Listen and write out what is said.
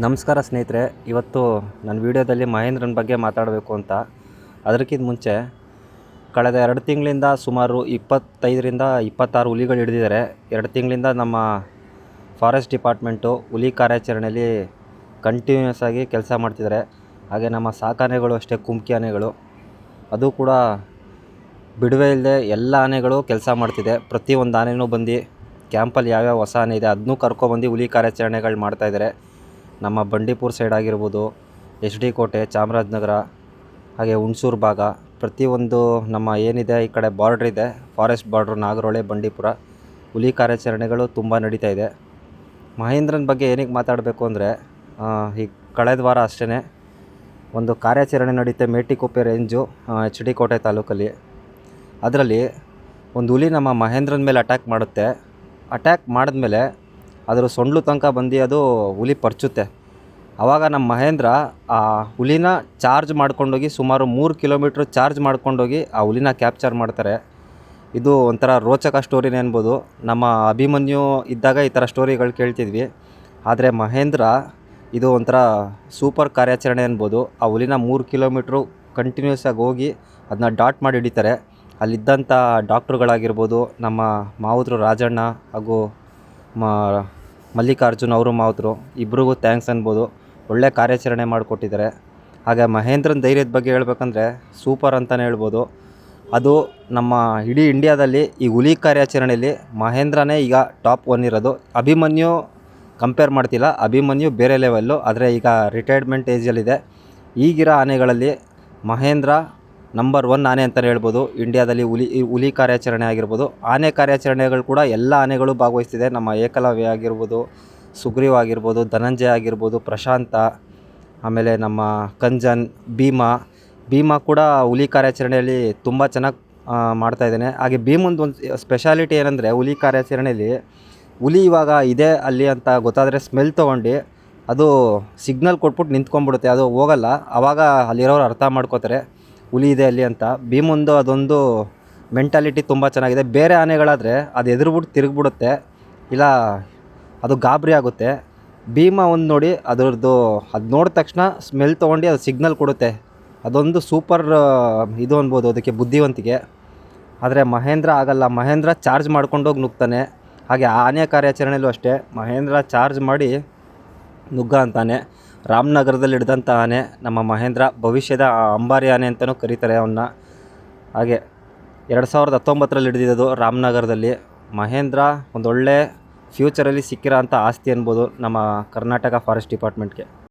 ನಮಸ್ಕಾರ ಸ್ನೇಹಿತರೆ. ಇವತ್ತು ನನ್ನ ವಿಡಿಯೋದಲ್ಲಿ ಮಹೇಂದ್ರನ ಬಗ್ಗೆ ಮಾತಾಡಬೇಕು ಅಂತ. ಅದಕ್ಕಿಂತ ಮುಂಚೆ ಕಳೆದ 2 ತಿಂಗಳಿಂದ ಸುಮಾರು 25ರಿಂದ 26 ಹುಲಿಗಳು ಹಿಡಿದಿದ್ದಾರೆ. 2 ತಿಂಗಳಿಂದ ನಮ್ಮ ಫಾರೆಸ್ಟ್ ಡಿಪಾರ್ಟ್ಮೆಂಟು ಹುಲಿ ಕಾರ್ಯಾಚರಣೆಯಲ್ಲಿ ಕಂಟಿನ್ಯೂಸ್ ಆಗಿ ಕೆಲಸ ಮಾಡ್ತಿದ್ದಾರೆ. ಹಾಗೆ ನಮ್ಮ ಸಾಕಾನೆಗಳು ಅಷ್ಟೇ, ಕುಮ್ಕಿ ಆನೆಗಳು ಅದು ಕೂಡ ಬಿಡುವೆ ಇಲ್ಲದೆ ಎಲ್ಲ ಆನೆಗಳು ಕೆಲಸ ಮಾಡ್ತಿದೆ. ಪ್ರತಿಯೊಂದು ಆನೆಯೂ ಬಂದು ಕ್ಯಾಂಪಲ್ಲಿ ಯಾವ್ಯಾವ ಹೊಸ ಆನೆ ಇದೆ ಅದನ್ನೂ ಕರ್ಕೊಬಂದು ಹುಲಿ ಕಾರ್ಯಾಚರಣೆಗಳು ಮಾಡ್ತಾಯಿದ್ದಾರೆ. ನಮ್ಮ ಬಂಡೀಪುರ ಸೈಡ್ ಆಗಿರ್ಬೋದು, HD ಕೋಟೆ, ಚಾಮರಾಜನಗರ, ಹಾಗೆ ಹುಣಸೂರು ಭಾಗ, ಪ್ರತಿಯೊಂದು ನಮ್ಮ ಏನಿದೆ ಈ ಕಡೆ ಬಾರ್ಡ್ರ್ ಇದೆ, ಫಾರೆಸ್ಟ್ ಬಾರ್ಡ್ರು, ನಾಗರಹೊಳೆ, ಬಂಡೀಪುರ, ಹುಲಿ ಕಾರ್ಯಾಚರಣೆಗಳು ತುಂಬ ನಡೀತಾ ಇದೆ. ಮಹೇಂದ್ರನ ಬಗ್ಗೆ ಏನಕ್ಕೆ ಮಾತಾಡಬೇಕು ಅಂದರೆ, ಈ ಕಳೆದ ವಾರ ಅಷ್ಟೇ ಒಂದು ಕಾರ್ಯಾಚರಣೆ ನಡೀತೆ ಮೇಟಿಕುಪ್ಪೆ ರೇಂಜು, HD ಕೋಟೆ ತಾಲೂಕಲ್ಲಿ. ಅದರಲ್ಲಿ ಒಂದು ಹುಲಿ ನಮ್ಮ ಮಹೇಂದ್ರನ ಮೇಲೆ ಅಟ್ಯಾಕ್ ಮಾಡುತ್ತೆ. ಅಟ್ಯಾಕ್ ಮಾಡಿದ್ಮೇಲೆ ಅದರ ಸೊಂಡ್ಲು ತನಕ ಬಂದು ಅದು ಹುಲಿ ಪರ್ಚುತ್ತೆ. ಆವಾಗ ನಮ್ಮ ಮಹೇಂದ್ರ ಆ ಹುಲಿನ ಚಾರ್ಜ್ ಮಾಡ್ಕೊಂಡೋಗಿ ಸುಮಾರು 3 ಕಿಲೋಮೀಟ್ರ್ ಚಾರ್ಜ್ ಮಾಡ್ಕೊಂಡೋಗಿ ಆ ಹುಲಿನ ಕ್ಯಾಪ್ಚರ್ ಮಾಡ್ತಾರೆ. ಇದು ಒಂಥರ ರೋಚಕ ಸ್ಟೋರಿನೇ ಅನ್ಬೋದು. ನಮ್ಮ ಅಭಿಮನ್ಯು ಇದ್ದಾಗ ಈ ಥರ ಸ್ಟೋರಿಗಳು ಕೇಳ್ತಿದ್ವಿ. ಆದರೆ ಮಹೇಂದ್ರ ಇದು ಒಂಥರ ಸೂಪರ್ ಕಾರ್ಯಾಚರಣೆ ಅನ್ಬೋದು. ಆ ಹುಲಿನ 3 ಕಿಲೋಮೀಟ್ರು ಕಂಟಿನ್ಯೂಸ್ ಆಗಿ ಹೋಗಿ ಅದನ್ನ ಡಾಟ್ ಮಾಡಿ ಹಿಡಿತಾರೆ. ಅಲ್ಲಿದ್ದಂಥ ಡಾಕ್ಟ್ರುಗಳಾಗಿರ್ಬೋದು, ನಮ್ಮ ಮಾವುತರು ರಾಜಣ್ಣ ಹಾಗೂ ಮಲ್ಲಿಕಾರ್ಜುನ್ ಅವರು ಮಾವುತರು ಇಬ್ರಿಗೂ ಥ್ಯಾಂಕ್ಸ್ ಅನ್ಬೋದು. ಒಳ್ಳೆ ಕಾರ್ಯಾಚರಣೆ ಮಾಡಿಕೊಟ್ಟಿದ್ದಾರೆ. ಹಾಗೆ ಮಹೇಂದ್ರನ ಧೈರ್ಯದ ಬಗ್ಗೆ ಹೇಳ್ಬೇಕಂದ್ರೆ ಸೂಪರ್ ಅಂತಲೇ ಹೇಳ್ಬೋದು. ಅದು ನಮ್ಮ ಇಡೀ ಇಂಡಿಯಾದಲ್ಲಿ ಈ ಹುಲಿ ಕಾರ್ಯಾಚರಣೆಯಲ್ಲಿ ಮಹೇಂದ್ರನೇ ಈಗ ಟಾಪ್ 1 ಇರೋದು. ಅಭಿಮನ್ಯು ಕಂಪೇರ್ ಮಾಡ್ತಿಲ್ಲ, ಅಭಿಮನ್ಯು ಬೇರೆ ಲೆವೆಲ್ಲು. ಆದರೆ ಈಗ ರಿಟೈರ್ಮೆಂಟ್ ಏಜಲ್ಲಿದೆ. ಈಗಿರೋ ಆನೆಗಳಲ್ಲಿ ಮಹೇಂದ್ರ ನಂಬರ್ 1 ಆನೆ ಅಂತಲೇ ಹೇಳ್ಬೋದು. ಇಂಡಿಯಾದಲ್ಲಿ ಹುಲಿ ಕಾರ್ಯಾಚರಣೆ ಆಗಿರ್ಬೋದು, ಆನೆ ಕಾರ್ಯಾಚರಣೆಗಳು ಕೂಡ ಎಲ್ಲ ಆನೆಗಳು ಭಾಗವಹಿಸ್ತಿದೆ. ನಮ್ಮ ಏಕಲವ್ಯ ಆಗಿರ್ಬೋದು, ಸುಗ್ರೀವ್ ಆಗಿರ್ಬೋದು, ಧನಂಜಯ ಆಗಿರ್ಬೋದು, ಪ್ರಶಾಂತ, ಆಮೇಲೆ ನಮ್ಮ ಕಂಜನ್, ಭೀಮಾ ಕೂಡ ಹುಲಿ ಕಾರ್ಯಾಚರಣೆಯಲ್ಲಿ ತುಂಬ ಚೆನ್ನಾಗಿ ಮಾಡ್ತಾಯಿದ್ದಾನೆ. ಹಾಗೆ ಭೀಮಂದು ಒಂದು ಸ್ಪೆಷಾಲಿಟಿ ಏನಂದರೆ, ಹುಲಿ ಕಾರ್ಯಾಚರಣೆಯಲ್ಲಿ ಹುಲಿ ಇವಾಗ ಇದೆ ಅಲ್ಲಿ ಅಂತ ಗೊತ್ತಾದರೆ ಸ್ಮೆಲ್ ತೊಗೊಂಡು ಅದು ಸಿಗ್ನಲ್ ಕೊಟ್ಬಿಟ್ಟು ನಿಂತ್ಕೊಂಡ್ಬಿಡುತ್ತೆ, ಅದು ಹೋಗಲ್ಲ. ಆವಾಗ ಅಲ್ಲಿರೋರು ಅರ್ಥ ಮಾಡ್ಕೋತಾರೆ ಹುಲಿ ಇದೆ ಅಲ್ಲಿ ಅಂತ. ಭೀಮಂದು ಅದೊಂದು ಮೆಂಟಾಲಿಟಿ ತುಂಬ ಚೆನ್ನಾಗಿದೆ. ಬೇರೆ ಆನೆಗಳಾದರೆ ಅದು ಎದುರುಬಿಟ್ಟು ತಿರುಗಿಬಿಡುತ್ತೆ, ಇಲ್ಲ ಅದು ಗಾಬರಿ ಆಗುತ್ತೆ. ಭೀಮ ಒಂದು ನೋಡಿ ಅದರದ್ದು ಅದು ನೋಡಿದ ತಕ್ಷಣ ಸ್ಮೆಲ್ ತೊಗೊಂಡು ಅದು ಸಿಗ್ನಲ್ ಕೊಡುತ್ತೆ. ಅದೊಂದು ಸೂಪರ್ ಇದು ಅನ್ಬೋದು ಅದಕ್ಕೆ, ಬುದ್ಧಿವಂತಿಕೆ. ಆದರೆ ಮಹೇಂದ್ರ ಆಗಲ್ಲ. ಮಹೇಂದ್ರ ಚಾರ್ಜ್ ಮಾಡ್ಕೊಂಡೋಗಿ ನುಗ್ತಾನೆ. ಹಾಗೆ ಆನೆ ಕಾರ್ಯಾಚರಣೆಯಲ್ಲೂ ಅಷ್ಟೇ ಮಹೇಂದ್ರ ಚಾರ್ಜ್ ಮಾಡಿ ನುಗ್ಗ ಅಂತಾನೆ. ರಾಮನಗರದಲ್ಲಿ ಹಿಡ್ದಂಥ ಆನೆ ನಮ್ಮ ಮಹೇಂದ್ರ, ಭವಿಷ್ಯದ ಅಂಬಾರಿ ಆನೆ ಅಂತಲೂ ಕರೀತಾರೆ ಅವನ್ನ. ಹಾಗೆ 2019ರಲ್ಲಿ ಹಿಡಿದಿದ್ದು ರಾಮನಗರದಲ್ಲಿ. ಮಹೇಂದ್ರ ಒಂದೊಳ್ಳೆ ಫ್ಯೂಚರಲ್ಲಿ ಸಿಕ್ಕಿರೋ ಅಂಥ ಆಸ್ತಿ ಅನ್ಬೋದು ನಮ್ಮ ಕರ್ನಾಟಕ ಫಾರೆಸ್ಟ್ ಡಿಪಾರ್ಟ್ಮೆಂಟ್ಗೆ.